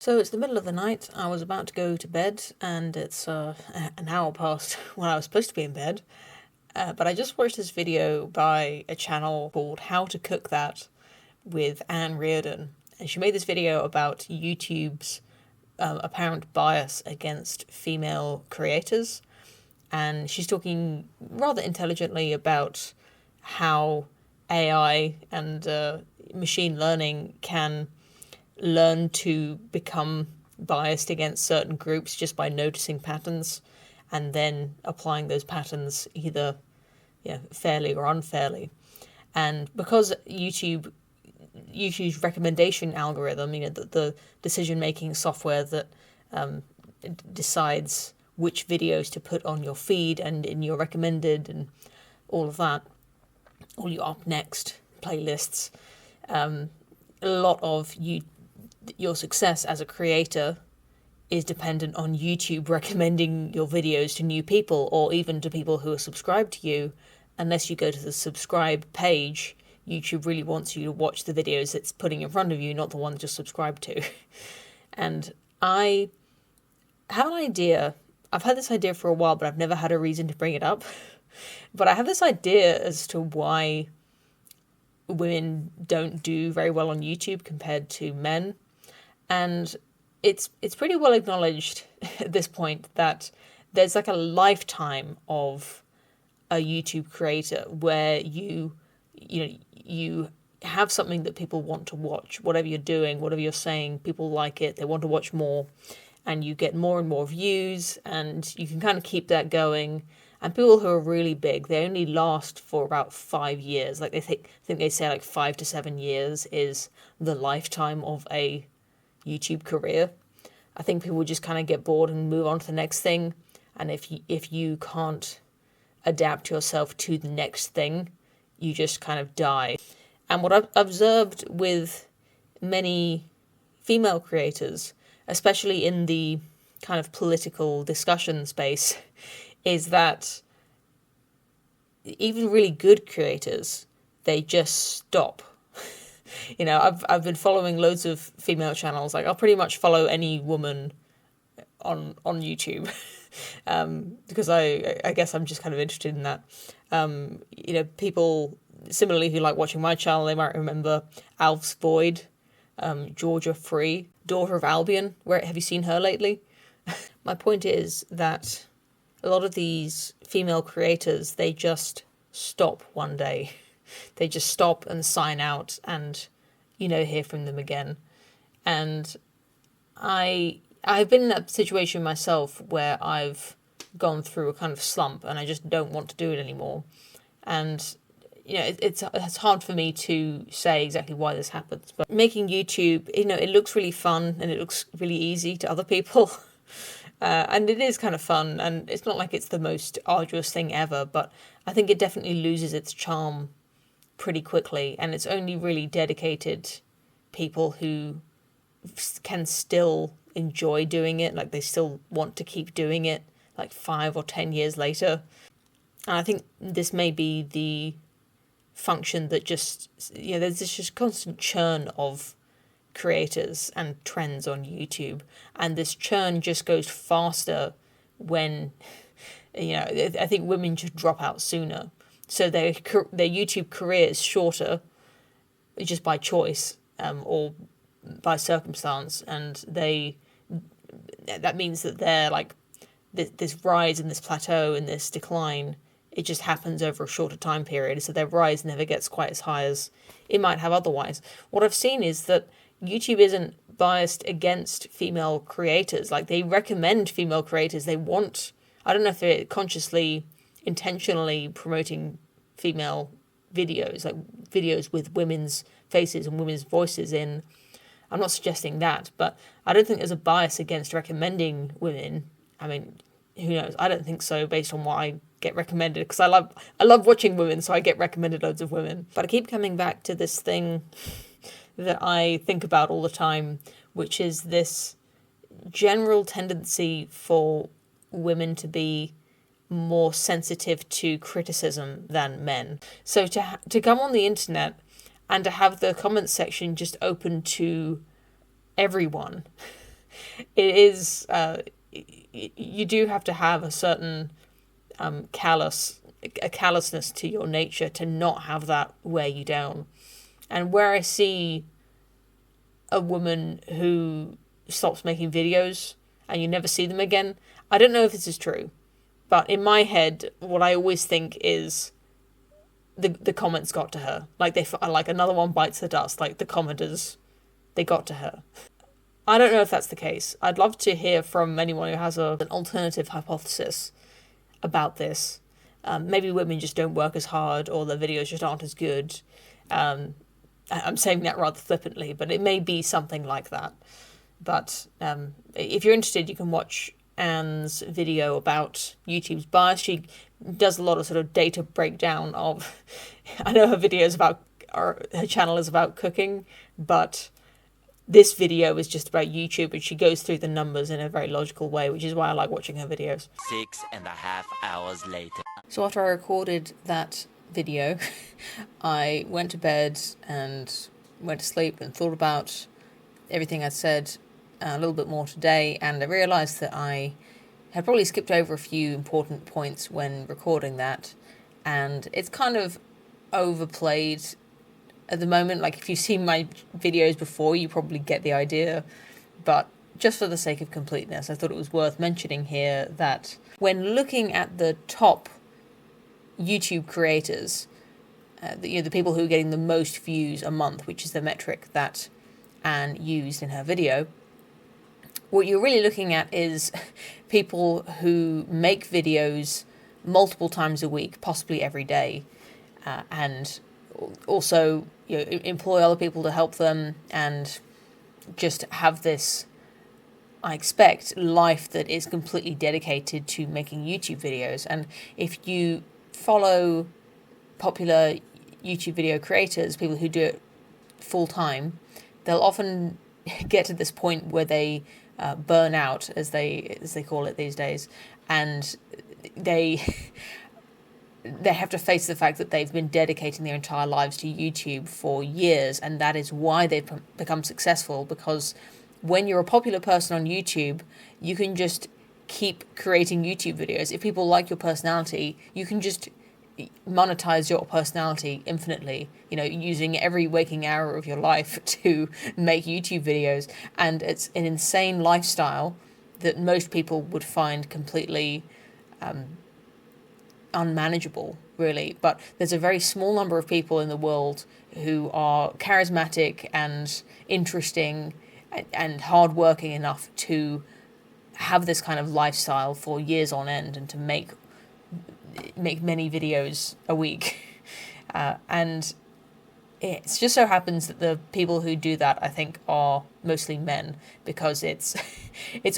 So it's the middle of the night, I was about to go to bed, and it's an hour past when I was supposed to be in bed. But I just watched this video by a channel called How to Cook That with Anne Reardon. And she made this video about YouTube's apparent bias against female creators. And she's talking rather intelligently about how AI and machine learning can learn to become biased against certain groups just by noticing patterns and then applying those patterns either fairly or unfairly. And because YouTube's recommendation algorithm, the decision-making software that decides which videos to put on your feed and in your recommended and all of that, all your up next playlists, a lot of your success as a creator is dependent on YouTube recommending your videos to new people or even to people who are subscribed to you. Unless you go to the subscribe page, YouTube really wants you to watch the videos it's putting in front of you, not the ones you're subscribed to. And I have an idea. I've had this idea for a while, but I've never had a reason to bring it up. But I have this idea as to why women don't do very well on YouTube compared to men. And it's pretty well acknowledged at this point that there's like a lifetime of a YouTube creator where you have something that people want to watch. Whatever you're doing, whatever you're saying, people like it, they want to watch more, and you get more and more views, and you can kind of keep that going. And people who are really big, they only last for about 5 years. Like they think they say like 5 to 7 years is the lifetime of a YouTube career. I think people just kind of get bored and move on to the next thing. And if you can't adapt yourself to the next thing, you just kind of die. And what I've observed with many female creators, especially in the kind of political discussion space, is that even really good creators, they just stop. I've been following loads of female channels. Like I'll pretty much follow any woman on YouTube because I guess I'm just kind of interested in that. People similarly who like watching my channel, they might remember Alf's Void, Georgia Free, Daughter of Albion. Have you seen her lately? My point is that a lot of these female creators, they just stop one day. They just stop and sign out and, hear from them again. And I've been in that situation myself where I've gone through a kind of slump and I just don't want to do it anymore. And, it's hard for me to say exactly why this happens. But making YouTube, it looks really fun and it looks really easy to other people. And it is kind of fun, and it's not like it's the most arduous thing ever, but I think it definitely loses its charm pretty quickly, and it's only really dedicated people who can still enjoy doing it, like they still want to keep doing it, like 5 or 10 years later. And I think this may be the function that just, there's this just constant churn of creators and trends on YouTube, and this churn just goes faster when I think women just drop out sooner, so their YouTube career is shorter just by choice or by circumstance, and that means that they're like this rise and this plateau and this decline, it just happens over a shorter time period, so their rise never gets quite as high as it might have otherwise. What I've seen is that YouTube isn't biased against female creators. Like, they recommend female creators. I don't know if they're consciously, intentionally promoting female videos, like videos with women's faces and women's voices in. I'm not suggesting that, but I don't think there's a bias against recommending women. I mean, who knows? I don't think so based on what I get recommended, because I love watching women, so I get recommended loads of women. But I keep coming back to this thing that I think about all the time, which is this general tendency for women to be more sensitive to criticism than men. So to come on the internet and to have the comment section just open to everyone it is, you do have to have a certain callousness to your nature to not have that wear you down. And where I see a woman who stops making videos and you never see them again, I don't know if this is true, but in my head, what I always think is the comments got to her. Like another one bites the dust. Like the commenters, they got to her. I don't know if that's the case. I'd love to hear from anyone who has an alternative hypothesis about this. Maybe women just don't work as hard, or their videos just aren't as good. I'm saying that rather flippantly, but it may be something like that. But if you're interested, you can watch Anne's video about YouTube's bias. She does a lot of sort of data breakdown of, I know her videos about, or her channel is about cooking, but this video is just about YouTube, and she goes through the numbers in a very logical way, which is why I like watching her videos. 6.5 hours later. So after I recorded that video, I went to bed and went to sleep and thought about everything I'd said a little bit more today, and I realised that I had probably skipped over a few important points when recording that, and it's kind of overplayed at the moment. Like, if you've seen my videos before, you probably get the idea, but just for the sake of completeness, I thought it was worth mentioning here that when looking at the top YouTube creators, the people who are getting the most views a month, which is the metric that Anne used in her video, what you're really looking at is people who make videos multiple times a week, possibly every day, and also employ other people to help them, and just have this, I expect, life that is completely dedicated to making YouTube videos. And if you follow popular YouTube video creators, people who do it full time, they'll often get to this point where they burn out, as they call it these days, and they have to face the fact that they've been dedicating their entire lives to YouTube for years, and that is why they've become successful. Because when you're a popular person on YouTube, you can just keep creating YouTube videos. If people like your personality, you can just monetize your personality infinitely, using every waking hour of your life to make YouTube videos. And it's an insane lifestyle that most people would find completely unmanageable, really. But there's a very small number of people in the world who are charismatic and interesting and hardworking enough to have this kind of lifestyle for years on end, and to make many videos a week. And it just so happens that the people who do that, I think, are mostly men, because it's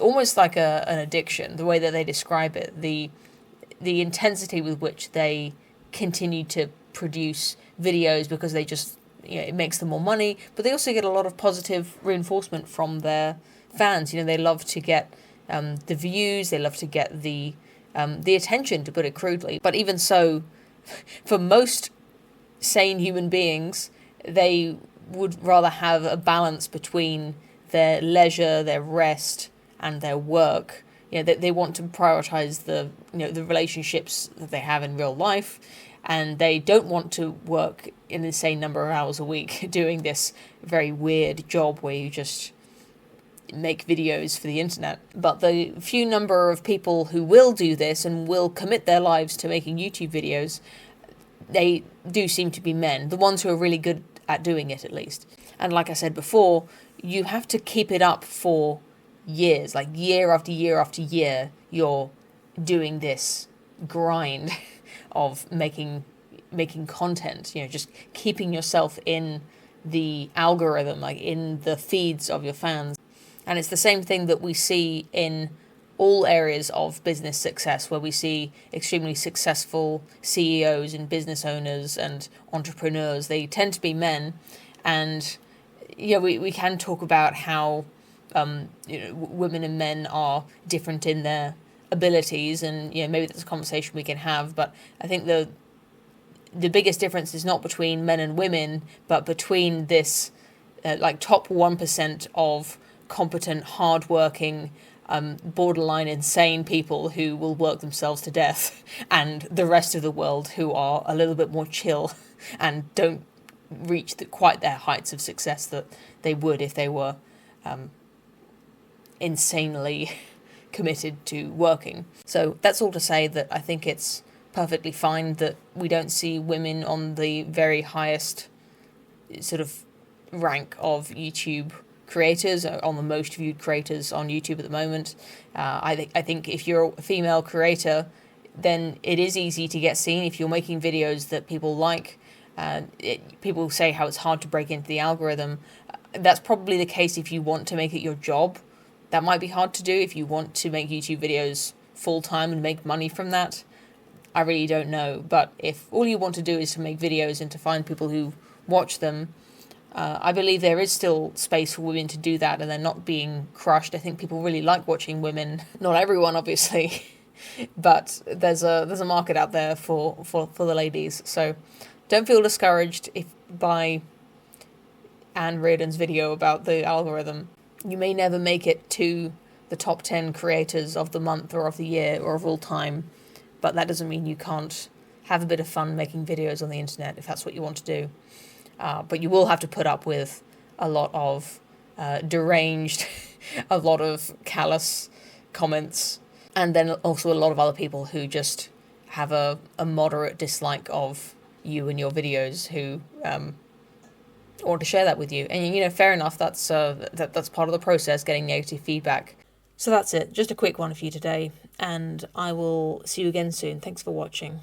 almost like an addiction, the way that they describe it, the intensity with which they continue to produce videos, because they just, it makes them more money, but they also get a lot of positive reinforcement from their fans. They love to get the views, they love to get the attention, to put it crudely. But even so, for most sane human beings, they would rather have a balance between their leisure, their rest, and their work. They want to prioritize the relationships that they have in real life, and they don't want to work an insane number of hours a week doing this very weird job where you just make videos for the internet. But the few number of people who will do this and will commit their lives to making YouTube videos, they do seem to be men, the ones who are really good at doing it, at least. And like I said before, you have to keep it up for years, like year after year after year. You're doing this grind of making content, just keeping yourself in the algorithm, like in the feeds of your fans. And it's the same thing that we see in all areas of business success, where we see extremely successful CEOs and business owners and entrepreneurs. They tend to be men. And we can talk about how women and men are different in their abilities, and maybe that's a conversation we can have. But I think the biggest difference is not between men and women, but between this top 1% of competent, hardworking, borderline insane people who will work themselves to death, and the rest of the world who are a little bit more chill and don't reach quite their heights of success that they would if they were insanely committed to working. So that's all to say that I think it's perfectly fine that we don't see women on the very highest sort of rank of YouTube creators, on the most viewed creators on YouTube at the moment. I think if you're a female creator, then it is easy to get seen if you're making videos that people like. People say how it's hard to break into the algorithm. That's probably the case if you want to make it your job. That might be hard to do if you want to make YouTube videos full-time and make money from that. I really don't know. But if all you want to do is to make videos and to find people who watch them, I believe there is still space for women to do that, and they're not being crushed. I think people really like watching women. Not everyone, obviously, but there's a market out there for the ladies. So don't feel discouraged by Anne Reardon's video about the algorithm. You may never make it to the top 10 creators of the month or of the year or of all time, but that doesn't mean you can't have a bit of fun making videos on the internet if that's what you want to do. But you will have to put up with a lot of deranged, a lot of callous comments, and then also a lot of other people who just have a moderate dislike of you and your videos, who want to share that with you. And, fair enough, that's part of the process, getting negative feedback. So that's it, just a quick one for you today, and I will see you again soon. Thanks for watching.